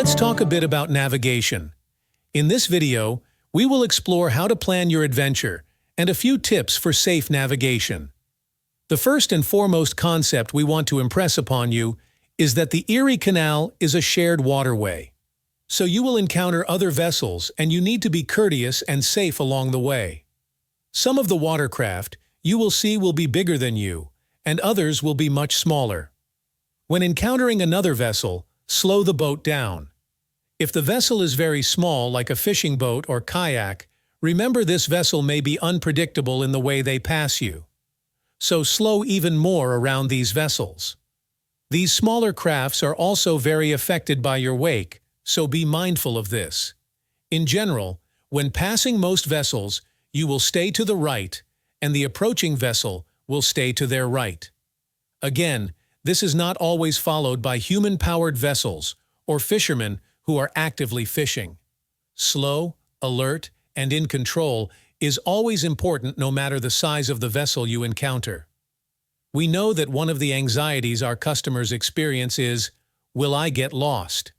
Let's talk a bit about navigation. In this video, we will explore how to plan your adventure and a few tips for safe navigation. The first and foremost concept we want to impress upon you is that the Erie Canal is a shared waterway. So you will encounter other vessels and you need to be courteous and safe along the way. Some of the watercraft you will see will be bigger than you, and others will be much smaller. When encountering another vessel, slow the boat down. If the vessel is very small, like a fishing boat or kayak, remember this vessel may be unpredictable in the way they pass you. So slow even more around these vessels. These smaller crafts are also very affected by your wake, so be mindful of this. In general, when passing most vessels, you will stay to the right, and the approaching vessel will stay to their right. Again, this is not always followed by human-powered vessels or fishermen who are actively fishing. Slow, alert, and in control is always important no matter the size of the vessel you encounter. We know that one of the anxieties our customers experience is, will I get lost?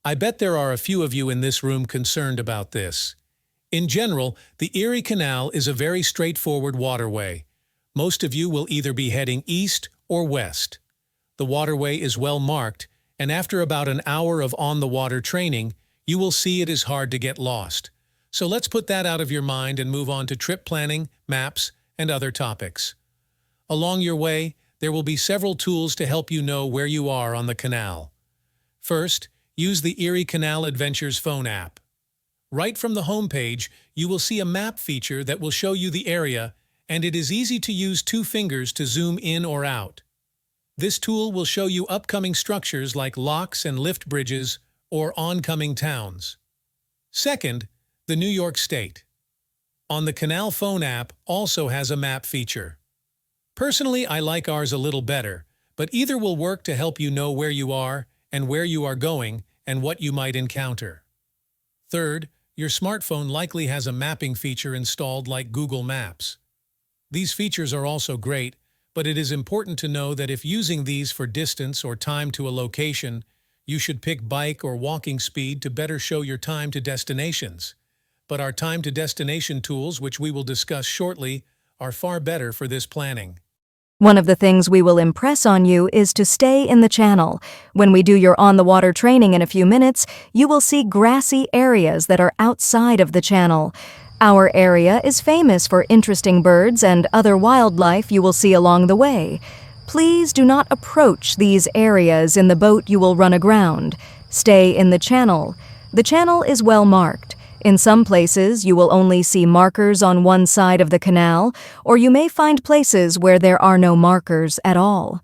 I bet there are a few of you in this room concerned about this. In general, the Erie Canal is a very straightforward waterway. Most of you will either be heading east or west. The waterway is well marked, and after about an hour of on-the-water training, you will see it is hard to get lost. So let's put that out of your mind and move on to trip planning, maps, and other topics. Along your way, there will be several tools to help you know where you are on the canal. First, use the Erie Canal Adventures phone app. Right from the home page, you will see a map feature that will show you the area, and it is easy to use 2 fingers to zoom in or out. This tool will show you upcoming structures like locks and lift bridges or oncoming towns. Second, the New York State. On the Canal phone app also has a map feature. Personally, I like ours a little better, but either will work to help you know where you are and where you are going and what you might encounter. Third, your smartphone likely has a mapping feature installed like Google Maps. These features are also great, but it is important to know that if using these for distance or time to a location, you should pick bike or walking speed to better show your time to destinations. But our time to destination tools, which we will discuss shortly, are far better for this planning. One of the things we will impress on you is to stay in the channel. When we do your on-the-water training in a few minutes, you will see grassy areas that are outside of the channel. Our area is famous for interesting birds and other wildlife you will see along the way. Please do not approach these areas in the boat you will run aground. Stay in the channel. The channel is well marked. In some places, you will only see markers on one side of the canal, or you may find places where there are no markers at all.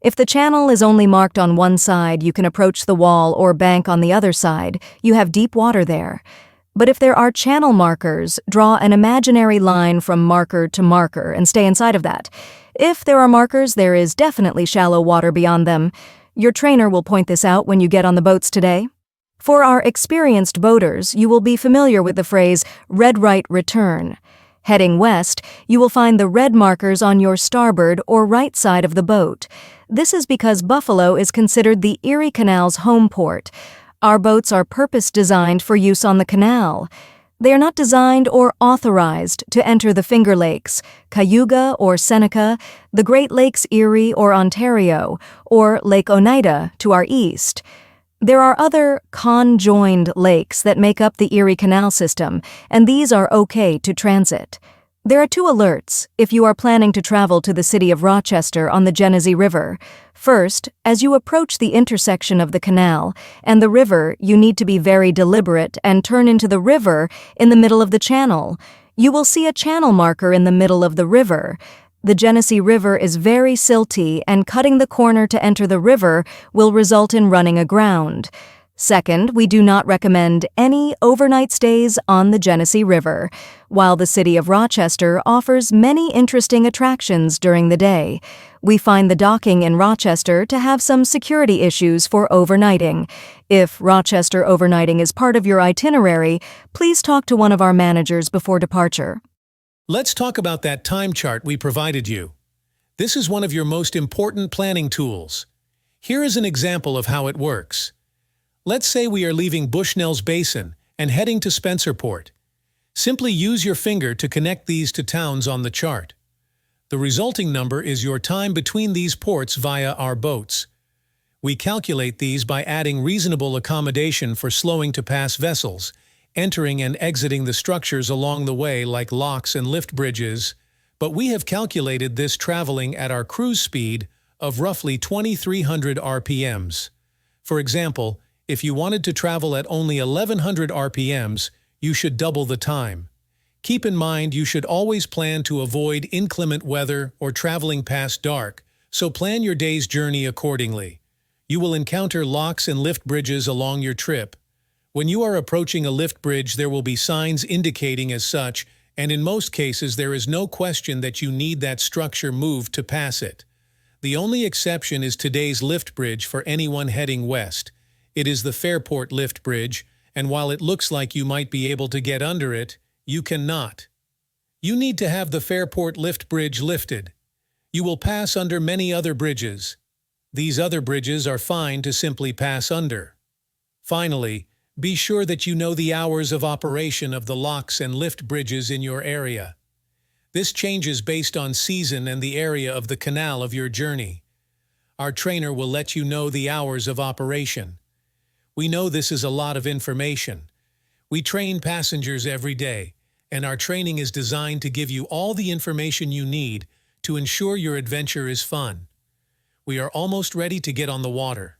If the channel is only marked on one side, you can approach the wall or bank on the other side. You have deep water there. But if there are channel markers, draw an imaginary line from marker to marker and stay inside of that. If there are markers, there is definitely shallow water beyond them. Your trainer will point this out when you get on the boats today. For our experienced boaters, you will be familiar with the phrase, red right return. Heading west, you will find the red markers on your starboard or right side of the boat. This is because Buffalo is considered the Erie Canal's home port. Our boats are purpose-designed for use on the canal. They are not designed or authorized to enter the Finger Lakes, Cayuga or Seneca, the Great Lakes Erie or Ontario, or Lake Oneida to our east. There are other conjoined lakes that make up the Erie Canal system, and these are okay to transit. There are 2 alerts if you are planning to travel to the city of Rochester on the Genesee River. First, as you approach the intersection of the canal and the river, you need to be very deliberate and turn into the river in the middle of the channel. You will see a channel marker in the middle of the river. The Genesee River is very silty, and cutting the corner to enter the river will result in running aground. Second, we do not recommend any overnight stays on the Genesee River. While the city of Rochester offers many interesting attractions during the day, we find the docking in Rochester to have some security issues for overnighting. If Rochester overnighting is part of your itinerary, please talk to one of our managers before departure. Let's talk about that time chart we provided you. This is one of your most important planning tools. Here is an example of how it works. Let's say we are leaving Bushnell's Basin and heading to Spencerport. Simply use your finger to connect these to towns on the chart. The resulting number is your time between these ports via our boats. We calculate these by adding reasonable accommodation for slowing to pass vessels, entering and exiting the structures along the way like locks and lift bridges, but we have calculated this traveling at our cruise speed of roughly 2,300 RPMs. For example, if you wanted to travel at only 1,100 RPMs, you should double the time. Keep in mind you should always plan to avoid inclement weather or traveling past dark, so plan your day's journey accordingly. You will encounter locks and lift bridges along your trip. When you are approaching a lift bridge, there will be signs indicating as such, and in most cases there is no question that you need that structure moved to pass it. The only exception is today's lift bridge for anyone heading west. It is the Fairport Lift Bridge, and while it looks like you might be able to get under it, you cannot. You need to have the Fairport Lift Bridge lifted. You will pass under many other bridges. These other bridges are fine to simply pass under. Finally, be sure that you know the hours of operation of the locks and lift bridges in your area. This changes based on season and the area of the canal of your journey. Our trainer will let you know the hours of operation. We know this is a lot of information. We train passengers every day, and our training is designed to give you all the information you need to ensure your adventure is fun. We are almost ready to get on the water.